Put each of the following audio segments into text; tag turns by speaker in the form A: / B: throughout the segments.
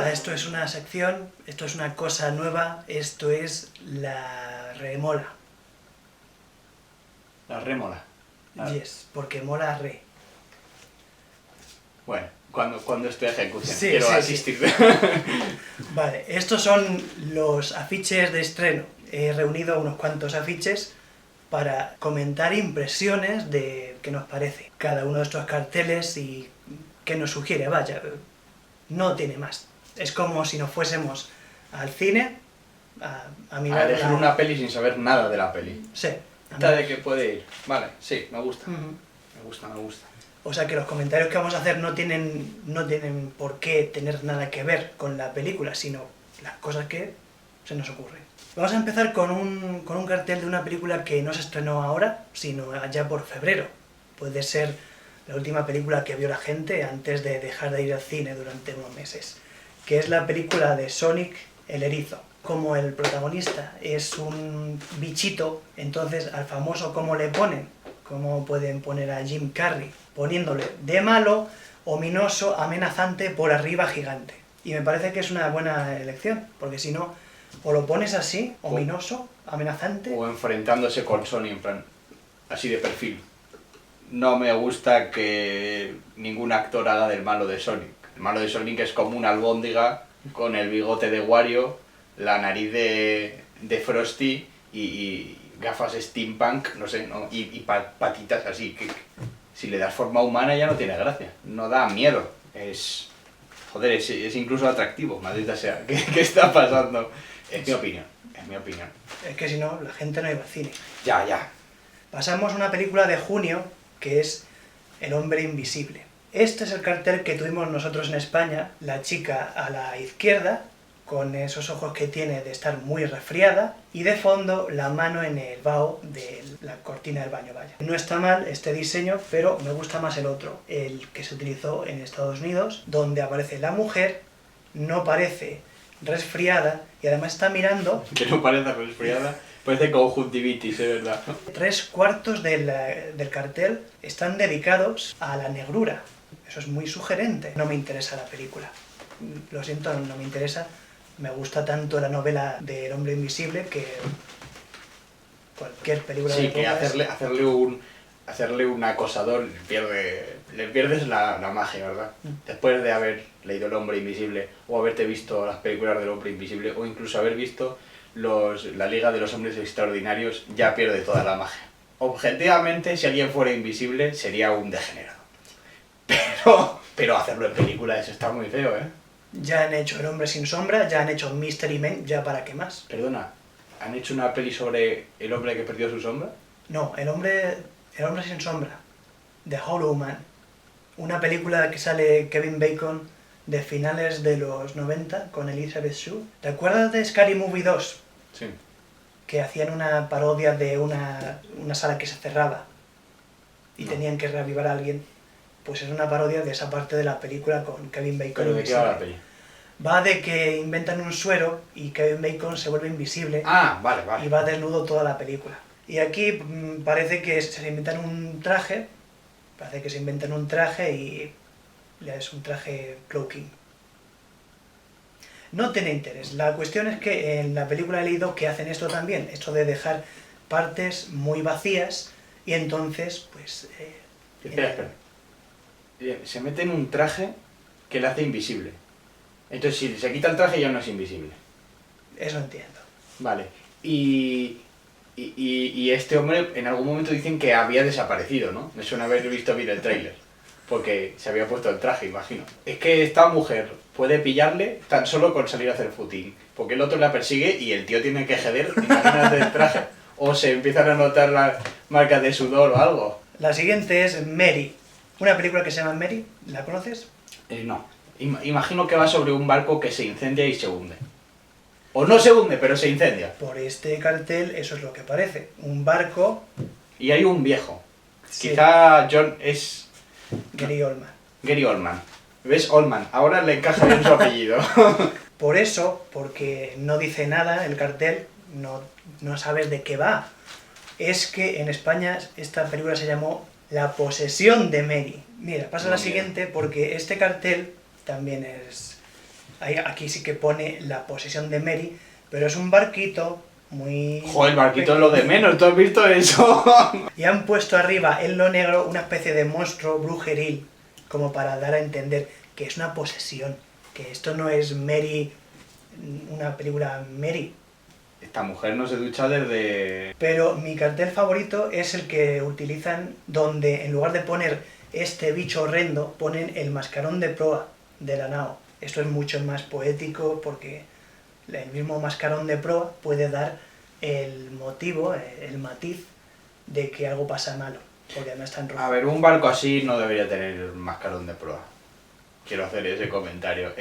A: Nada, esto es una sección, esto es una cosa nueva, esto es la remola.
B: La rémola.
A: Yes, porque mola re.
B: Bueno, cuando esté ejecución,
A: Sí,
B: quiero
A: sí,
B: asistir.
A: Vale, estos son los afiches de estreno. He reunido unos cuantos afiches para comentar impresiones de qué nos parece cada uno de estos carteles y qué nos sugiere, vaya, no tiene más. Es como si nos fuésemos al cine a
B: A
A: mirar
B: elegir una peli sin saber nada de la peli.
A: Sí.
B: Esta de que puede ir. Vale, sí, me gusta.
A: Ujú.
B: Me gusta, me gusta.
A: O sea que los comentarios que vamos a hacer no tienen por qué tener nada que ver con la película, sino las cosas que se nos ocurren. Vamos a empezar con un cartel de una película que no se estrenó ahora, sino allá por febrero. Puede ser la última película que vio la gente antes de dejar de ir al cine durante unos meses, que es la película de Sonic el Erizo. Como el protagonista es un bichito, entonces al famoso ¿cómo le ponen? ¿Cómo pueden poner a Jim Carrey? Poniéndole de malo, ominoso, amenazante, por arriba gigante. Y me parece que es una buena elección, porque si no, o lo pones así, ominoso, amenazante...
B: O enfrentándose con Sony, en plan, así de perfil. No me gusta que ningún actor haga del malo de Sonic. El malo de Sonic es como una albóndiga con el bigote de Wario, la nariz de Frosty y gafas steampunk, no sé, ¿no? y patitas así, que si le das forma humana ya no tiene gracia, no da miedo, joder, es incluso atractivo, maldita sea. ¿Qué está pasando? Es mi opinión, es mi opinión.
A: Es que si no, la gente no iba al cine.
B: Ya.
A: Pasamos a una película de junio, que es El hombre invisible. Este es el cartel que tuvimos nosotros en España, la chica a la izquierda, con esos ojos que tiene de estar muy resfriada, y de fondo la mano en el vaho de la cortina del baño, vaya. No está mal este diseño, pero me gusta más el otro, el que se utilizó en Estados Unidos, donde aparece la mujer, no parece resfriada, y además está mirando...
B: Que no parece resfriada, parece conjuntivitis, es verdad.
A: 3/4 del cartel están dedicados a la negrura. Eso es muy sugerente. No me interesa la película. Lo siento, no me interesa. Me gusta tanto la novela del hombre invisible que cualquier película
B: Sí,
A: de
B: que
A: pongas...
B: hacerle un acosador le pierdes la magia, ¿verdad? Después de haber leído El hombre invisible, o haberte visto las películas del hombre invisible, o incluso haber visto la Liga de los Hombres Extraordinarios, ya pierde toda la magia. Objetivamente, si alguien fuera invisible, sería un degenerado. Pero hacerlo en película, eso está muy feo, ¿eh?
A: Ya han hecho El hombre sin sombra, ya han hecho Mystery Men, ya para qué más.
B: Perdona, ¿han hecho una peli sobre el hombre que perdió su sombra?
A: No, El hombre sin sombra, The Hollow Man. Una película que sale Kevin Bacon de finales de los 90 con Elizabeth Shue. ¿Te acuerdas de Scary Movie 2?
B: Sí.
A: Que hacían una parodia de una sala que se cerraba y
B: No.
A: tenían que reavivar a alguien. Pues es una parodia de esa parte de la película con Kevin Bacon.
B: ¿Pero de qué va la peli?
A: Va de que inventan un suero y Kevin Bacon se vuelve invisible.
B: Ah, vale.
A: Y va desnudo toda la película. Y aquí parece que se inventan un traje, y es un traje cloaking. No tiene interés. La cuestión es que en la película he leído que hacen esto también, esto de dejar partes muy vacías y entonces, pues...
B: Espera. Se mete en un traje que le hace invisible. Entonces, si se quita el traje ya no es invisible.
A: Eso entiendo.
B: Vale. Y este hombre en algún momento dicen que había desaparecido, ¿no? Me suena haber visto bien el tráiler. Porque se había puesto el traje, imagino. Es que esta mujer puede pillarle tan solo con salir a hacer footing. Porque el otro la persigue y el tío tiene que jeder, imagínate el traje. O se empiezan a notar las marcas de sudor o algo.
A: La siguiente es Mary. Una película que se llama Mary, ¿la conoces?
B: No. Imagino que va sobre un barco que se incendia y se hunde. O no se hunde, pero se incendia.
A: Por este cartel eso es lo que parece. Un barco...
B: Y hay un viejo.
A: Sí.
B: Quizá John es...
A: Gary Oldman.
B: Gary Oldman. ¿Ves? Oldman. Ahora le encaja bien su apellido.
A: Por eso, porque no dice nada el cartel, no sabes de qué va. Es que en España esta película se llamó La posesión de Mary. Mira, pasa a la siguiente porque este cartel también es Aquí sí que pone la posesión de Mary, pero es un barquito muy...
B: Joder, el barquito es lo de menos, ¿tú has visto eso?
A: Y han puesto arriba, en lo negro, una especie de monstruo brujeril, como para dar a entender que es una posesión, que esto no es Mary, una película Mary.
B: Esta mujer no se ducha desde...
A: Pero mi cartel favorito es el que utilizan donde en lugar de poner este bicho horrendo, ponen el mascarón de proa de la nao. Esto es mucho más poético porque el mismo mascarón de proa puede dar el motivo, el matiz de que algo pasa malo, porque además está en rojo.
B: A ver, un barco así no debería tener mascarón de proa. Quiero hacer ese comentario.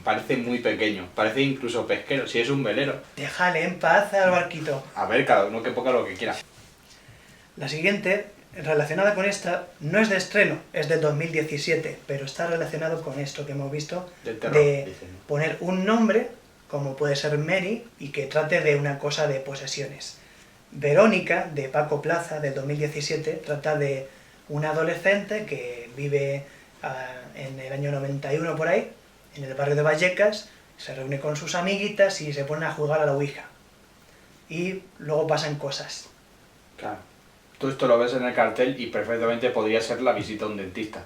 B: Parece muy pequeño, parece incluso pesquero, si es un velero.
A: Déjale en paz al barquito.
B: A ver, cada uno que ponga lo que quiera.
A: La siguiente, relacionada con esta, no es de estreno, es del 2017, pero está relacionado con esto que hemos visto,
B: Del terror,
A: de
B: dicen.
A: poner un nombre, como puede ser Mary, y que trate de una cosa de posesiones. Verónica, de Paco Plaza, del 2017, trata de una adolescente que vive en el año 91 por ahí, en el barrio de Vallecas, se reúne con sus amiguitas y se ponen a jugar a la Ouija. Y luego pasan cosas.
B: Claro. Tú esto lo ves en el cartel y perfectamente podría ser la visita a un dentista.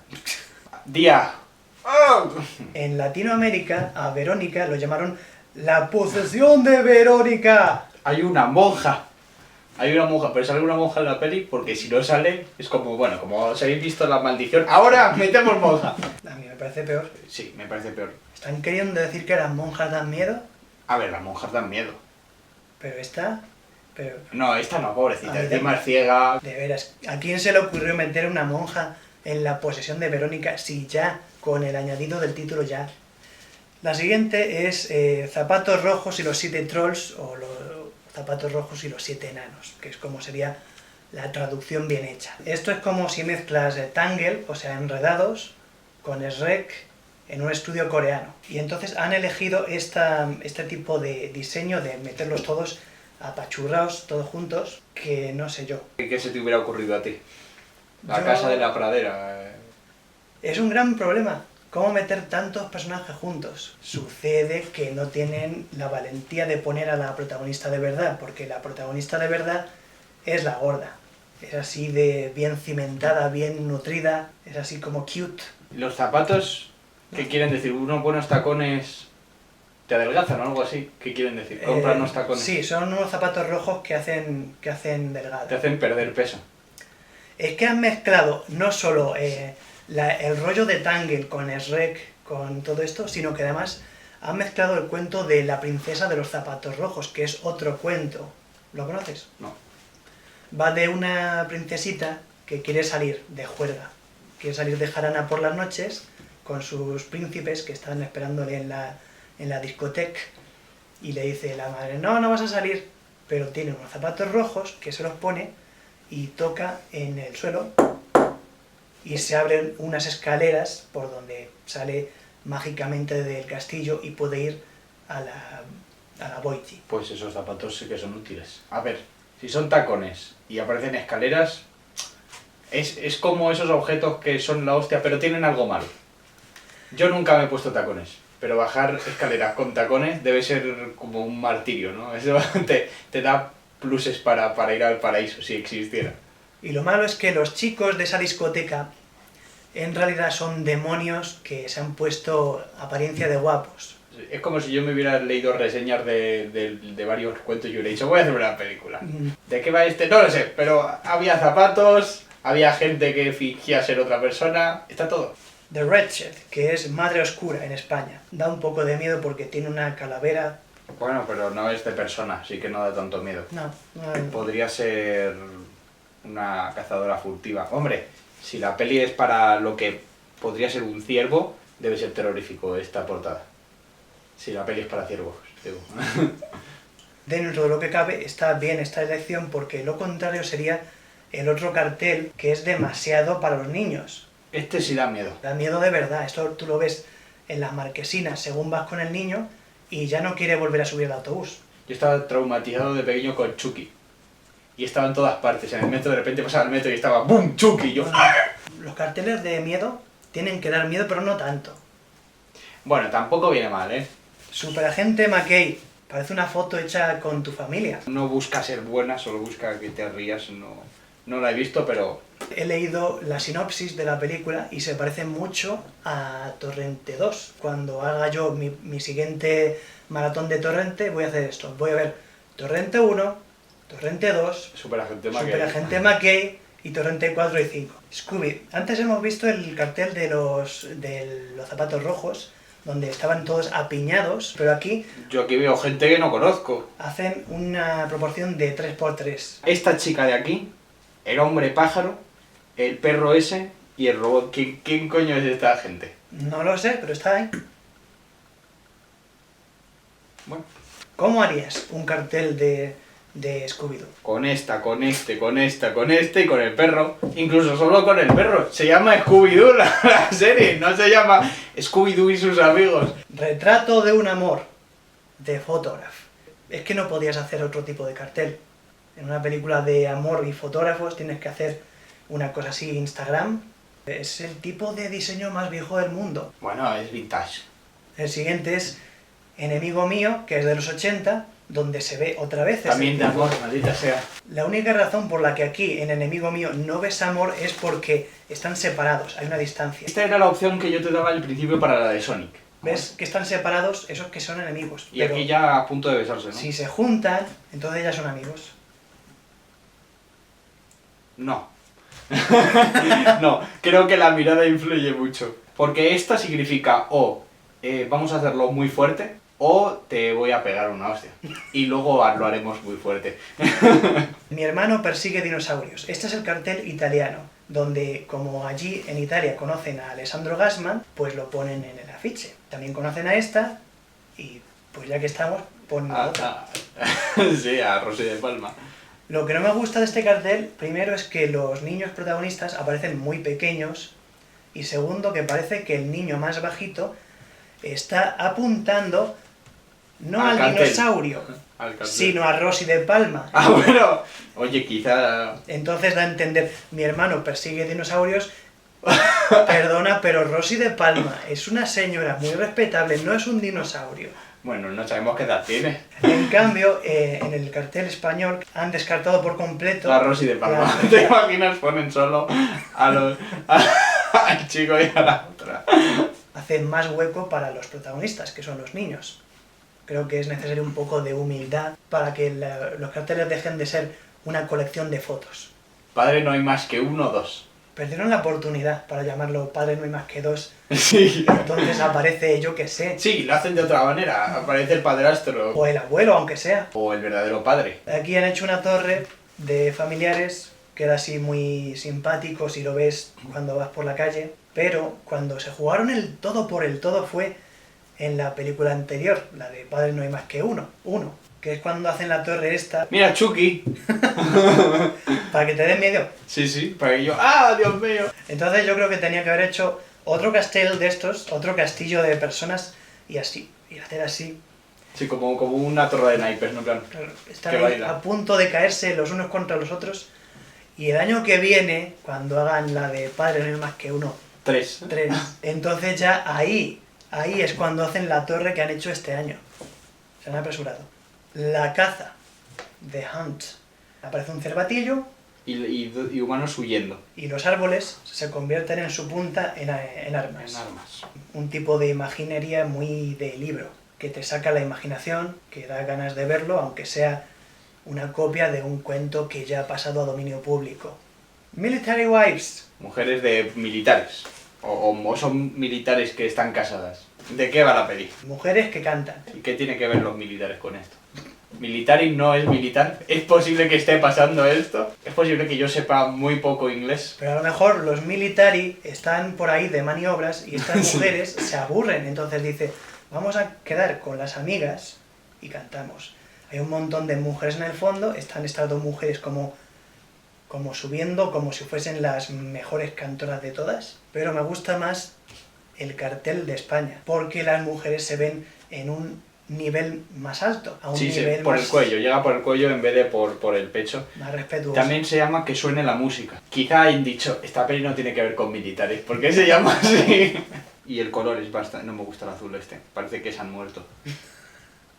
B: ¡Día! ¡Oh!
A: En Latinoamérica, a Verónica lo llamaron la posesión de Verónica.
B: Hay una monja. Hay una monja, pero sale una monja en la peli porque si no sale es como, bueno, como os habéis visto la maldición, ahora metemos monja.
A: A mí me parece peor.
B: Sí, me parece peor.
A: ¿Están queriendo decir que las monjas dan miedo?
B: A ver, las monjas dan miedo.
A: Pero esta... Pero,
B: No, esta no, pobrecita,
A: A mí
B: encima es ciega.
A: de veras, ¿a quién se le ocurrió meter una monja en la posesión de Verónica si ya, con el añadido del título ya? La siguiente es Zapatos Rojos y los 7 Trolls, o los Zapatos Rojos y los 7 Enanos, que es como sería la traducción bien hecha. Esto es como si mezclas Tangle, o sea, Enredados, con Shrek en un estudio coreano. Y entonces han elegido este tipo de diseño de meterlos todos apachurrados, todos juntos, que no sé yo.
B: ¿Qué se te hubiera ocurrido a ti? La
A: Yo-
B: casa de la pradera.
A: Es un gran problema. ¿Cómo meter tantos personajes juntos? Sucede que no tienen la valentía de poner a la protagonista de verdad, porque la protagonista de verdad es la gorda. Es así de bien cimentada, bien nutrida, es así como cute.
B: Los zapatos, ¿qué quieren decir? Unos buenos tacones te adelgazan o algo así. ¿Qué quieren decir? Compra unos tacones.
A: Sí, son unos zapatos rojos que hacen
B: Te
A: delgado.
B: hacen perder peso.
A: Es que han mezclado no solo el rollo de Tangle con Shrek, con todo esto, sino que además han mezclado el cuento de la princesa de los zapatos rojos, que es otro cuento. ¿Lo conoces?
B: No.
A: Va de una princesita que quiere salir de juerga, quiere salir de jarana por las noches con sus príncipes que están esperándole en la discoteca, y le dice la madre, no, no vas a salir, pero tiene unos zapatos rojos que se los pone y toca en el suelo y se abren unas escaleras por donde sale mágicamente del castillo y puede ir a la Boiti.
B: Pues esos zapatos sí que son útiles. A ver, si son tacones y aparecen escaleras, es como esos objetos que son la hostia, pero tienen algo malo. Yo nunca me he puesto tacones, pero bajar escaleras con tacones debe ser como un martirio, ¿no? Eso te da pluses para ir al paraíso, si existiera.
A: Y lo malo es que los chicos de esa discoteca en realidad son demonios que se han puesto apariencia de guapos.
B: Es como si yo me hubiera leído reseñas de varios cuentos y hubiera dicho, voy a hacer una película. ¿De qué va este? No lo sé, pero había zapatos, había gente que fingía ser otra persona, está todo.
A: The Wretched, que es Madre Oscura en España. Da un poco de miedo porque tiene una calavera.
B: Bueno, pero no es de persona, así que no da tanto miedo.
A: No.
B: Podría ser una cazadora furtiva. Hombre, si la peli es para lo que podría ser un ciervo, debe ser terrorífico esta portada. Si la peli es para ciervos, digo.
A: Dentro de lo que cabe está bien esta elección porque lo contrario sería el otro cartel que es demasiado para los niños.
B: Este sí da miedo.
A: Da miedo de verdad. Esto tú lo ves en las marquesinas según vas con el niño y ya no quiere volver a subir al autobús.
B: Yo estaba traumatizado de pequeño con Chucky. Y estaba en todas partes. En el metro de repente pasaba el metro y estaba ¡BUM! ¡Chucky! Y yo...
A: Los carteles de miedo tienen que dar miedo, pero no tanto.
B: Bueno, tampoco viene mal, ¿eh?
A: Superagente McKay. Parece una foto hecha con tu familia.
B: No busca ser buena, solo busca que te rías. No la he visto, pero...
A: He leído la sinopsis de la película y se parece mucho a Torrente 2. Cuando haga yo mi siguiente maratón de Torrente, voy a hacer esto. Voy a ver Torrente 1, Torrente 2,
B: Superagente McKay.
A: Superagente McKay y Torrente 4 y 5. Scooby. Antes hemos visto el cartel de los zapatos rojos, donde estaban todos apiñados, pero aquí
B: Yo aquí veo gente que no conozco.
A: hacen una proporción de 3×3.
B: Esta chica de aquí, el hombre pájaro, el perro ese y el robot. ¿Quién coño es esta gente?
A: No lo sé, pero está ahí.
B: Bueno,
A: ¿Cómo harías un cartel de Scooby-Doo?
B: con esta, con este, con esta, con este y con el perro. Incluso solo con el perro. Se llama Scooby-Doo la serie, no se llama Scooby-Doo y sus amigos.
A: Retrato de un amor, de Photograph. Es que no podías hacer otro tipo de cartel. En una película de amor y fotógrafos tienes que hacer una cosa así, Instagram. Es el tipo de diseño más viejo del mundo.
B: Bueno, es vintage.
A: El siguiente es Enemigo mío, que es de los 80, donde se ve otra vez ese
B: También de
A: tipo.
B: amor, maldita sea.
A: La única razón por la que aquí en Enemigo mío no ves amor es porque están separados, hay una distancia.
B: Esta era la opción que yo te daba al principio para la de Sonic.
A: ¿Ves que están separados esos que son enemigos?
B: Y
A: Pero
B: aquí ya a punto de besarse, ¿no?
A: si se juntan, entonces ya son amigos.
B: No. No, creo que la mirada influye mucho. Porque esta significa o vamos a hacerlo muy fuerte o te voy a pegar una hostia. Y luego lo haremos muy fuerte.
A: Mi hermano persigue dinosaurios. Este es el cartel italiano, donde como allí en Italia conocen a Alessandro Gassman, pues lo ponen en el afiche. También conocen a esta y pues ya que estamos, ponen a otra.
B: Sí, a Rosy de Palma.
A: Lo que no me gusta de este cartel, primero es que los niños protagonistas aparecen muy pequeños y segundo que parece que el niño más bajito está apuntando no al
B: cartel.
A: dinosaurio,
B: Al cartel.
A: sino a Rosy de Palma.
B: Ah, bueno. Oye, quizá...
A: Entonces da a entender, mi hermano persigue dinosaurios, perdona, pero Rosy de Palma es una señora muy respetable, no es un dinosaurio.
B: Bueno, no sabemos qué edad tiene.
A: En cambio, en el cartel español han descartado por completo...
B: La Rosy de Palma. ¿Te imaginas? Ponen solo al chico y a la otra.
A: Hace más hueco para los protagonistas, que son los niños. Creo que es necesario un poco de humildad para que los carteles dejen de ser una colección de fotos.
B: Padre no hay más que uno o dos.
A: Perdieron la oportunidad para llamarlo Padre no hay más que dos.
B: Sí.
A: Y entonces aparece, yo que sé,
B: Sí, lo hacen de otra manera. Aparece el padrastro.
A: o el abuelo, aunque sea.
B: O el verdadero padre.
A: Aquí han hecho una torre de familiares, queda así muy simpático si lo ves cuando vas por la calle, pero cuando se jugaron el todo por el todo fue en la película anterior, la de Padre no hay más que uno, que es cuando hacen la torre esta,
B: Mira, Chucky.
A: para que te den miedo.
B: Sí, para que yo... ¡Ah, Dios mío!
A: Entonces yo creo que tenía que haber hecho otro castillo de estos, otro castillo de personas, y así, y hacer así.
B: Sí, como una torre de naipes, ¿no? En plan,
A: Claro, están
B: que
A: ahí
B: baila.
A: a punto de caerse los unos contra los otros, y el año que viene, cuando hagan la de Padre no hay más que uno,
B: 3.
A: 3, entonces ya ahí es cuando hacen la torre que han hecho este año. Se han apresurado. La caza, The Hunt. Aparece un cervatillo
B: Y humanos huyendo.
A: y los árboles se convierten en su punta en armas.
B: En armas.
A: Un tipo de imaginería muy de libro, que te saca la imaginación, que da ganas de verlo, aunque sea una copia de un cuento que ya ha pasado a dominio público. Military Wives.
B: Mujeres de militares. O son militares que están casadas. ¿De qué va la peli?
A: Mujeres que cantan.
B: ¿Y qué tiene que ver los militares con esto? ¿Military no es militar? ¿Es posible que esté pasando esto? ¿Es posible que yo sepa muy poco inglés?
A: Pero a lo mejor los militari están por ahí de maniobras y estas
B: Sí.
A: mujeres se aburren. Entonces dice, vamos a quedar con las amigas y cantamos. Hay un montón de mujeres en el fondo, están estas dos mujeres como subiendo, como si fuesen las mejores cantoras de todas. Pero me gusta más el cartel de España, porque las mujeres se ven en un nivel más alto, a un
B: Sí,
A: nivel
B: por
A: más,
B: el cuello, llega por el cuello en vez de por el pecho.
A: más respetuoso.
B: También se llama que suene la música. Quizá hayan dicho, esta peli no tiene que ver con militares, ¿por qué se llama así? Y el color es bastante... No me gusta el azul este. Parece que se han muerto.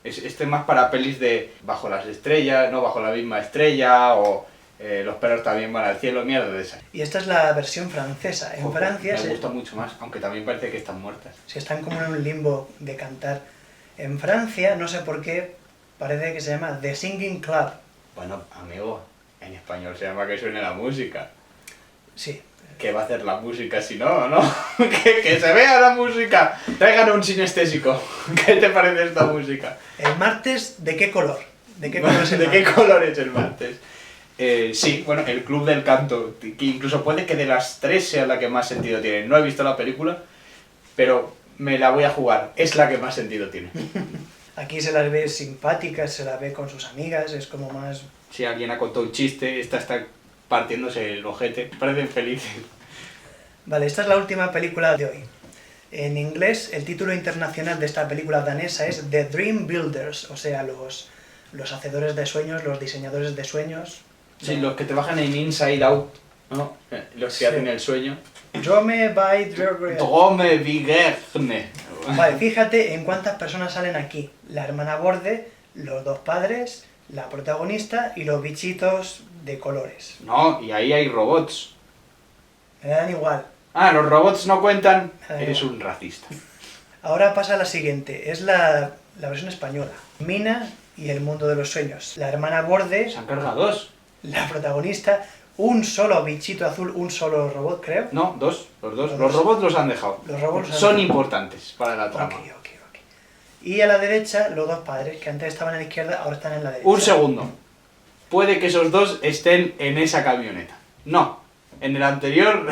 B: Este es más para pelis de bajo las estrellas, no bajo la misma estrella, o los perros también van al cielo, mierda de esa.
A: Y esta es la versión francesa. En Francia
B: me gusta mucho más, aunque también parece que están muertas.
A: se están como en un limbo de cantar. En Francia, no sé por qué, parece que se llama The Singing Club.
B: Bueno, amigo, en español se llama Que suene la música.
A: Sí.
B: ¿Qué va a hacer la música si no, no? que se vea la música. Traigan un sinestésico. ¿Qué te parece esta música?
A: El martes, ¿de qué color? ¿De qué color es el
B: ¿De qué
A: martes?
B: color es el martes? Sí, bueno, el Club del Canto, que incluso puede que de las tres sea la que más sentido tiene. No he visto la película, pero me la voy a jugar. Es la que más sentido tiene.
A: Aquí se las ve simpáticas, se las ve con sus amigas, es como más...
B: Si alguien ha contado un chiste, esta está partiéndose el ojete. Parecen felices.
A: Vale, esta es la última película de hoy. En inglés, el título internacional de esta película danesa es The Dream Builders, o sea, los hacedores de sueños, los diseñadores de sueños.
B: Sí, los que trabajan en Inside Out, ¿no? Los que
A: Sí.
B: hacen el sueño.
A: Drome by Drogre.
B: Drome Vigerne.
A: Vale, fíjate en cuántas personas salen aquí. La hermana Borde, los dos padres, la protagonista y los bichitos de colores.
B: No, y ahí hay robots.
A: Me dan igual.
B: Ah, los robots no cuentan.
A: Da
B: Eres
A: igual.
B: un racista.
A: Ahora pasa a la siguiente, es la versión española. Mina y el mundo de los sueños. La hermana Borde,
B: Se han cargado dos.
A: la protagonista, un solo bichito azul, un solo robot, creo.
B: No, dos. Los dos.
A: Los
B: Los
A: dos.
B: robots los han dejado.
A: Los robots los han
B: Son
A: dejado.
B: importantes para la trama.
A: Ok. Y a la derecha, los dos padres, que antes estaban a la izquierda, ahora están en la derecha.
B: Un segundo. Puede que esos dos estén en esa camioneta. No. En el anterior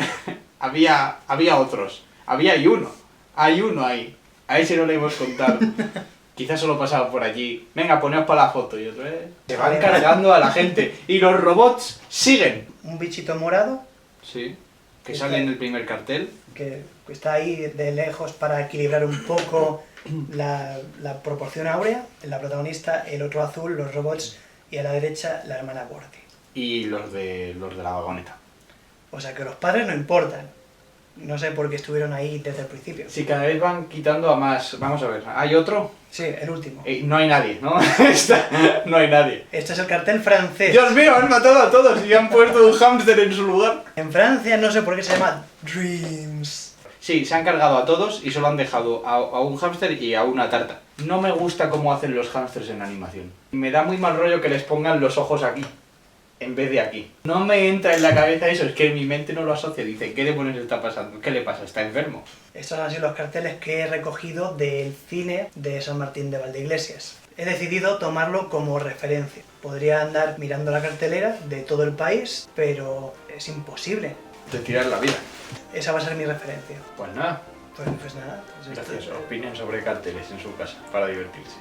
B: había otros. Hay uno. Hay uno ahí. A ese no le hemos contado. Quizás solo pasaba por allí. Venga, poneos para la foto. Y otro, Se van
A: Vale.
B: cargando a la gente. Y los robots siguen.
A: Un bichito morado,
B: Sí. Que sale en el primer cartel.
A: que está ahí de lejos para equilibrar un poco la proporción áurea. La protagonista, el otro azul, los robots, y a la derecha, la hermana Borde.
B: Y los de la vagoneta.
A: O sea que los padres no importan. No sé por qué estuvieron ahí desde el principio.
B: Si cada vez van quitando a más. Vamos a ver. ¿Hay otro?
A: Sí, el último.
B: No hay nadie, ¿no? No hay nadie.
A: Este es el cartel francés.
B: Dios mío, han matado a todos y han puesto un hámster en su lugar.
A: En Francia no sé por qué se llama Dreams.
B: Sí, se han cargado a todos y solo han dejado a un hámster y a una tarta. No me gusta cómo hacen los hámsters en animación. Me da muy mal rollo que les pongan los ojos aquí, en vez de aquí. No me entra en la cabeza eso, es que mi mente no lo asocia. Dice, ¿qué demonios está pasando? ¿Qué le pasa? ¿Está enfermo?
A: Estos han sido los carteles que he recogido del cine de San Martín de Valdeiglesias. He decidido tomarlo como referencia. Podría andar mirando la cartelera de todo el país, pero es imposible.
B: De tirar la vida.
A: Esa va a ser mi referencia.
B: Pues nada,
A: Pues nada. Pues esto
B: gracias.
A: es-
B: Opinen sobre carteles en su casa para divertirse.